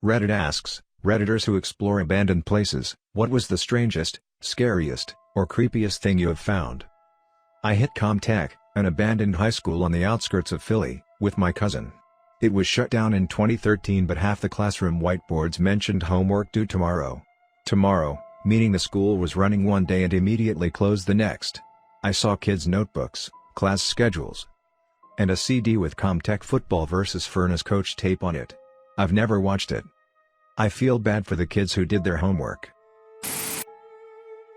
Reddit asks, Redditors who explore abandoned places, what was the strangest, scariest, or creepiest thing you have found? I hit Comtech, an abandoned high school on the outskirts of Philly, with my cousin. It was shut down in 2013 but half the classroom whiteboards mentioned homework due tomorrow. Tomorrow, meaning the school was running one day and immediately closed the next. I saw kids' notebooks, class schedules, and a CD with Comtech football versus Furnace coach tape on it. I've never watched it. I feel bad for the kids who did their homework.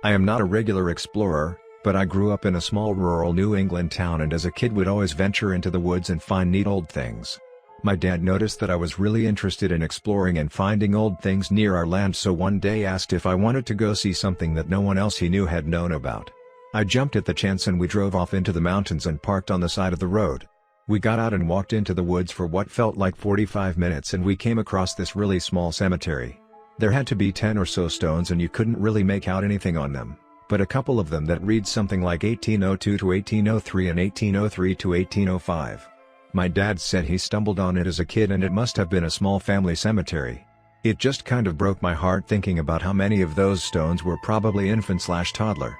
I am not a regular explorer, but I grew up in a small rural New England town and as a kid would always venture into the woods and find neat old things. My dad noticed that I was really interested in exploring and finding old things near our land, so one day asked if I wanted to go see something that no one else he knew had known about. I jumped at the chance and we drove off into the mountains and parked on the side of the road. We got out and walked into the woods for what felt like 45 minutes and we came across this really small cemetery. There had to be 10 or so stones and you couldn't really make out anything on them, but a couple of them that read something like 1802 to 1803 and 1803 to 1805. My dad said he stumbled on it as a kid and it must have been a small family cemetery. It just kind of broke my heart thinking about how many of those stones were probably infant/toddler.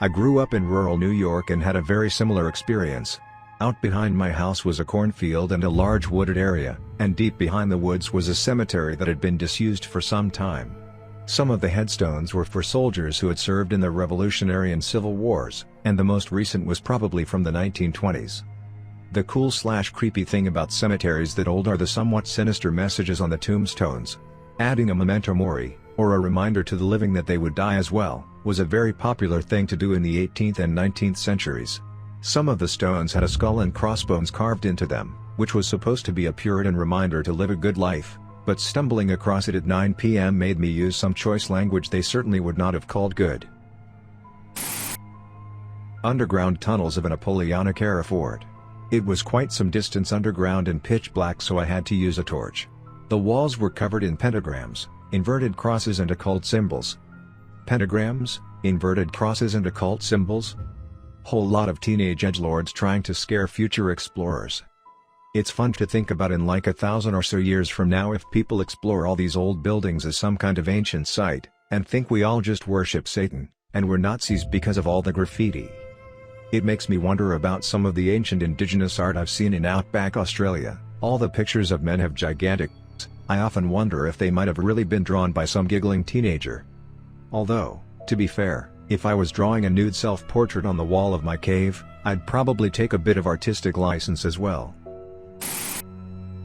I grew up in rural New York and had a very similar experience. Out behind my house was a cornfield and a large wooded area, and deep behind the woods was a cemetery that had been disused for some time. Some of the headstones were for soldiers who had served in the Revolutionary and Civil Wars, and the most recent was probably from the 1920s. The cool/creepy thing about cemeteries that old are the somewhat sinister messages on the tombstones. Adding a memento mori, or a reminder to the living that they would die as well, was a very popular thing to do in the 18th and 19th centuries. Some of the stones had a skull and crossbones carved into them, which was supposed to be a Puritan reminder to live a good life, but stumbling across it at 9 p.m. made me use some choice language they certainly would not have called good. Underground tunnels of a Napoleonic-era fort. It was quite some distance underground and pitch black, so I had to use a torch. The walls were covered in pentagrams, inverted crosses and occult symbols. Pentagrams, inverted crosses and occult symbols? Whole lot of teenage edgelords trying to scare future explorers. It's fun to think about in like 1,000 or so years from now if people explore all these old buildings as some kind of ancient site, and think we all just worship Satan, and we're Nazis because of all the graffiti. It makes me wonder about some of the ancient indigenous art I've seen in outback Australia. All the pictures of men have gigantic s. I often wonder if they might have really been drawn by some giggling teenager. Although, to be fair, if I was drawing a nude self-portrait on the wall of my cave, I'd probably take a bit of artistic license as well.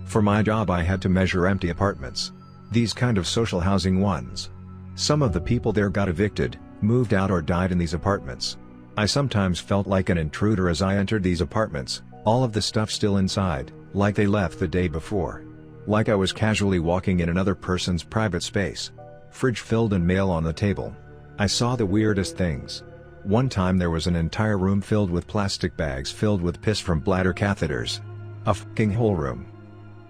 For my job I had to measure empty apartments. These kind of social housing ones. Some of the people there got evicted, moved out or died in these apartments. I sometimes felt like an intruder as I entered these apartments, all of the stuff still inside, like they left the day before. Like I was casually walking in another person's private space. Fridge filled and mail on the table. I saw the weirdest things. One time there was an entire room filled with plastic bags filled with piss from bladder catheters. A fucking whole room.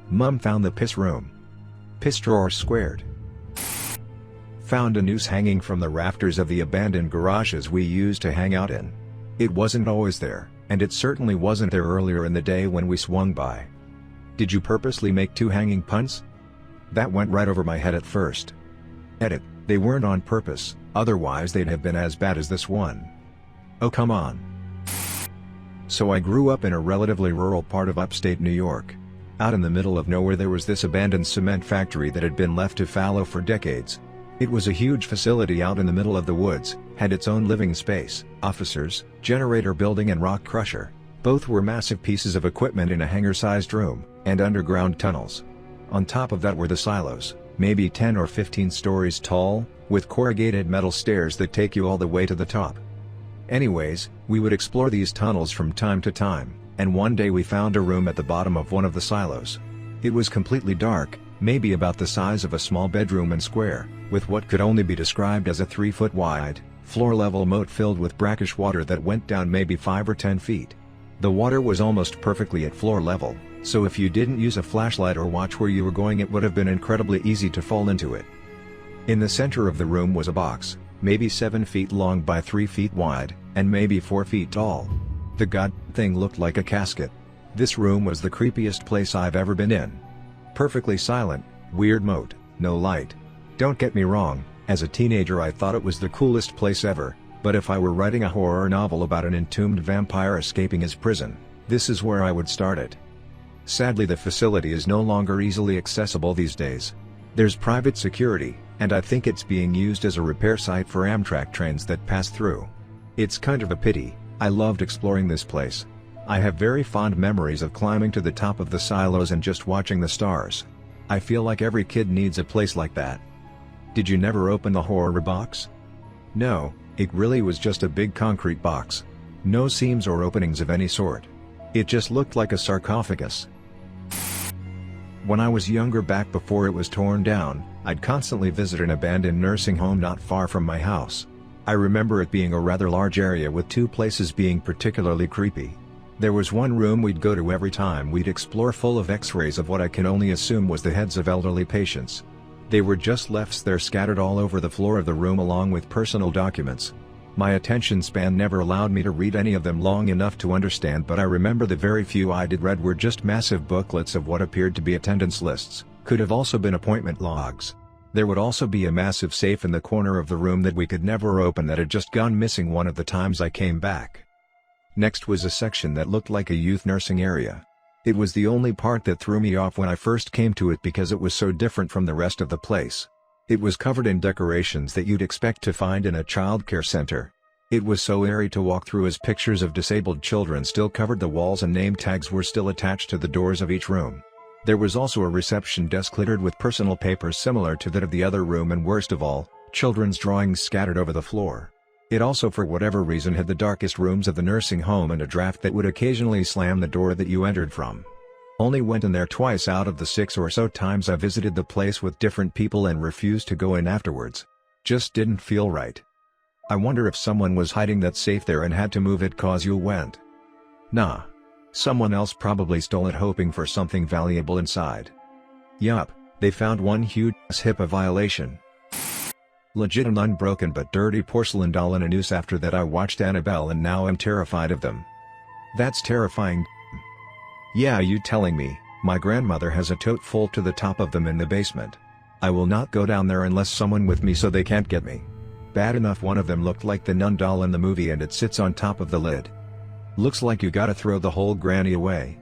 Mum found the piss room. Piss drawer squared. Found a noose hanging from the rafters of the abandoned garages we used to hang out in. It wasn't always there, and it certainly wasn't there earlier in the day when we swung by. Did you purposely make two hanging punts? That went right over my head at first. Edit, they weren't on purpose, otherwise they'd have been as bad as this one. Oh come on. So I grew up in a relatively rural part of upstate New York. Out in the middle of nowhere there was this abandoned cement factory that had been left to fallow for decades. It was a huge facility out in the middle of the woods, had its own living space, officers, generator building and rock crusher. Both were massive pieces of equipment in a hangar-sized room, and underground tunnels. On top of that were the silos, maybe 10 or 15 stories tall, with corrugated metal stairs that take you all the way to the top. Anyways, we would explore these tunnels from time to time, and one day we found a room at the bottom of one of the silos. It was completely dark, maybe about the size of a small bedroom and square, with what could only be described as a 3-foot wide, floor-level moat filled with brackish water that went down maybe 5 or 10 feet. The water was almost perfectly at floor level, so if you didn't use a flashlight or watch where you were going it would have been incredibly easy to fall into it. In the center of the room was a box, maybe 7 feet long by 3 feet wide, and maybe 4 feet tall. The god thing looked like a casket. This room was the creepiest place I've ever been in. Perfectly silent, Weird moat, no light. Don't get me wrong, as a teenager I thought it was the coolest place ever, but if I were writing a horror novel about an entombed vampire escaping his prison, this is where I would start it. Sadly, the facility is no longer easily accessible these days. There's private security, and I think it's being used as a repair site for Amtrak trains that pass through. It's kind of a pity. I loved exploring this place. I have very fond memories of climbing to the top of the silos and just watching the stars. I feel like every kid needs a place like that. Did you never open the horror box? No, it really was just a big concrete box. No seams or openings of any sort. It just looked like a sarcophagus. When I was younger, back before it was torn down, I'd constantly visit an abandoned nursing home not far from my house. I remember it being a rather large area with two places being particularly creepy. There was one room we'd go to every time we'd explore, full of x-rays of what I can only assume was the heads of elderly patients. They were just left there scattered all over the floor of the room, along with personal documents. My attention span never allowed me to read any of them long enough to understand, but I remember the very few I did read were just massive booklets of what appeared to be attendance lists, could have also been appointment logs. There would also be a massive safe in the corner of the room that we could never open that had just gone missing one of the times I came back. Next was a section that looked like a youth nursing area. It was the only part that threw me off when I first came to it because it was so different from the rest of the place. It was covered in decorations that you'd expect to find in a child care center. It was so eerie to walk through, as pictures of disabled children still covered the walls and name tags were still attached to the doors of each room. There was also a reception desk littered with personal papers similar to that of the other room, and worst of all, children's drawings scattered over the floor. It also, for whatever reason, had the darkest rooms of the nursing home and a draft that would occasionally slam the door that you entered from. Only went in there twice out of the 6 or so times I visited the place with different people and refused to go in afterwards. Just didn't feel right. I wonder if someone was hiding that safe there and had to move it 'cause you went. Nah. Someone else probably stole it hoping for something valuable inside. Yup, they found one huge HIPAA violation. Legit an unbroken but dirty porcelain doll in a noose. After that I watched Annabelle and now I'm terrified of them. That's terrifying. Yeah, you telling me, my grandmother has a tote full to the top of them in the basement. I will not go down there unless someone with me so they can't get me. Bad enough one of them looked like the nun doll in the movie and it sits on top of the lid. Looks like you gotta throw the whole granny away.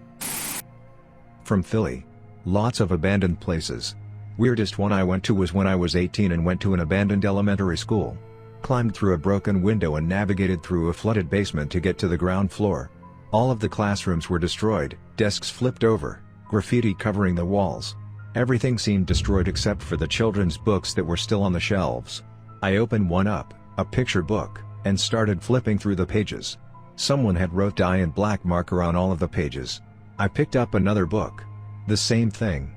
From Philly. Lots of abandoned places. Weirdest one I went to was when I was 18 and went to an abandoned elementary school. Climbed through a broken window and navigated through a flooded basement to get to the ground floor. All of the classrooms were destroyed, desks flipped over, graffiti covering the walls. Everything seemed destroyed except for the children's books that were still on the shelves. I opened one up, a picture book, and started flipping through the pages. Someone had wrote "die" in black marker on all of the pages. I picked up another book. The same thing.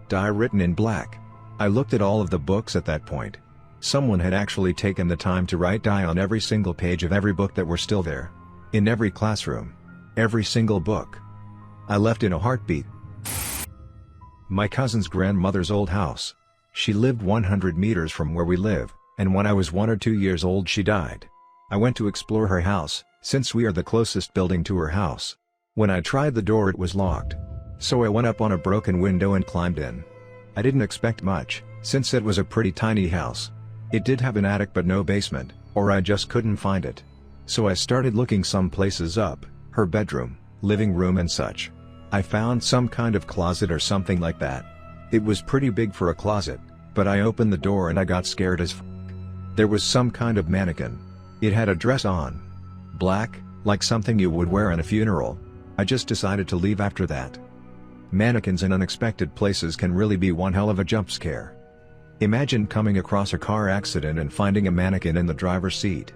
"Die" written in black. I looked at all of the books at that point. Someone had actually taken the time to write "die" on every single page of every book that were still there. In every classroom. Every single book. I left in a heartbeat. My cousin's grandmother's old house. She lived 100 meters from where we live, and when I was 1 or 2 years old she died. I went to explore her house, since we are the closest building to her house. When I tried the door it was locked. So I went up on a broken window and climbed in. I didn't expect much, since it was a pretty tiny house. It did have an attic but no basement, or I just couldn't find it. So I started looking some places up, her bedroom, living room and such. I found some kind of closet or something like that. It was pretty big for a closet, but I opened the door and I got scared as f***. There was some kind of mannequin. It had a dress on. Black, like something you would wear in a funeral. I just decided to leave after that. Mannequins in unexpected places can really be one hell of a jump scare. Imagine coming across a car accident and finding a mannequin in the driver's seat.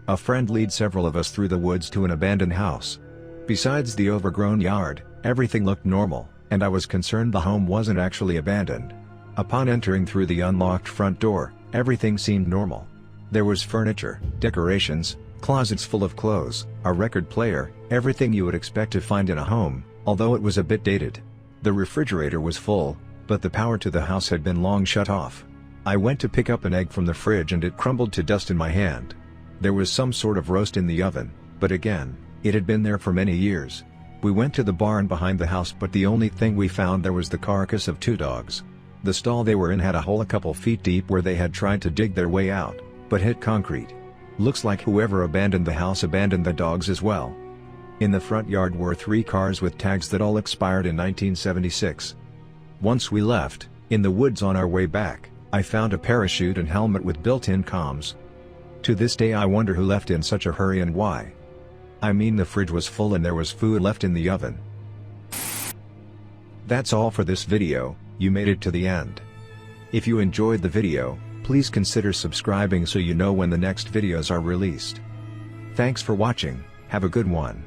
A friend led several of us through the woods to an abandoned house. Besides the overgrown yard, everything looked normal, and I was concerned the home wasn't actually abandoned. Upon entering through the unlocked front door, everything seemed normal. There was furniture, decorations, closets full of clothes, a record player, everything you would expect to find in a home, although it was a bit dated. The refrigerator was full, but the power to the house had been long shut off. I went to pick up an egg from the fridge and it crumbled to dust in my hand. There was some sort of roast in the oven, but again, it had been there for many years. We went to the barn behind the house, but the only thing we found there was the carcass of 2 dogs. The stall they were in had a hole a couple feet deep where they had tried to dig their way out, but hit concrete. Looks like whoever abandoned the house abandoned the dogs as well. In the front yard were 3 cars with tags that all expired in 1976. Once we left, in the woods on our way back, I found a parachute and helmet with built-in comms. To this day I wonder who left in such a hurry and why. I mean, the fridge was full and there was food left in the oven. That's all for this video. You made it to the end. If you enjoyed the video, please consider subscribing so you know when the next videos are released. Thanks for watching, have a good one.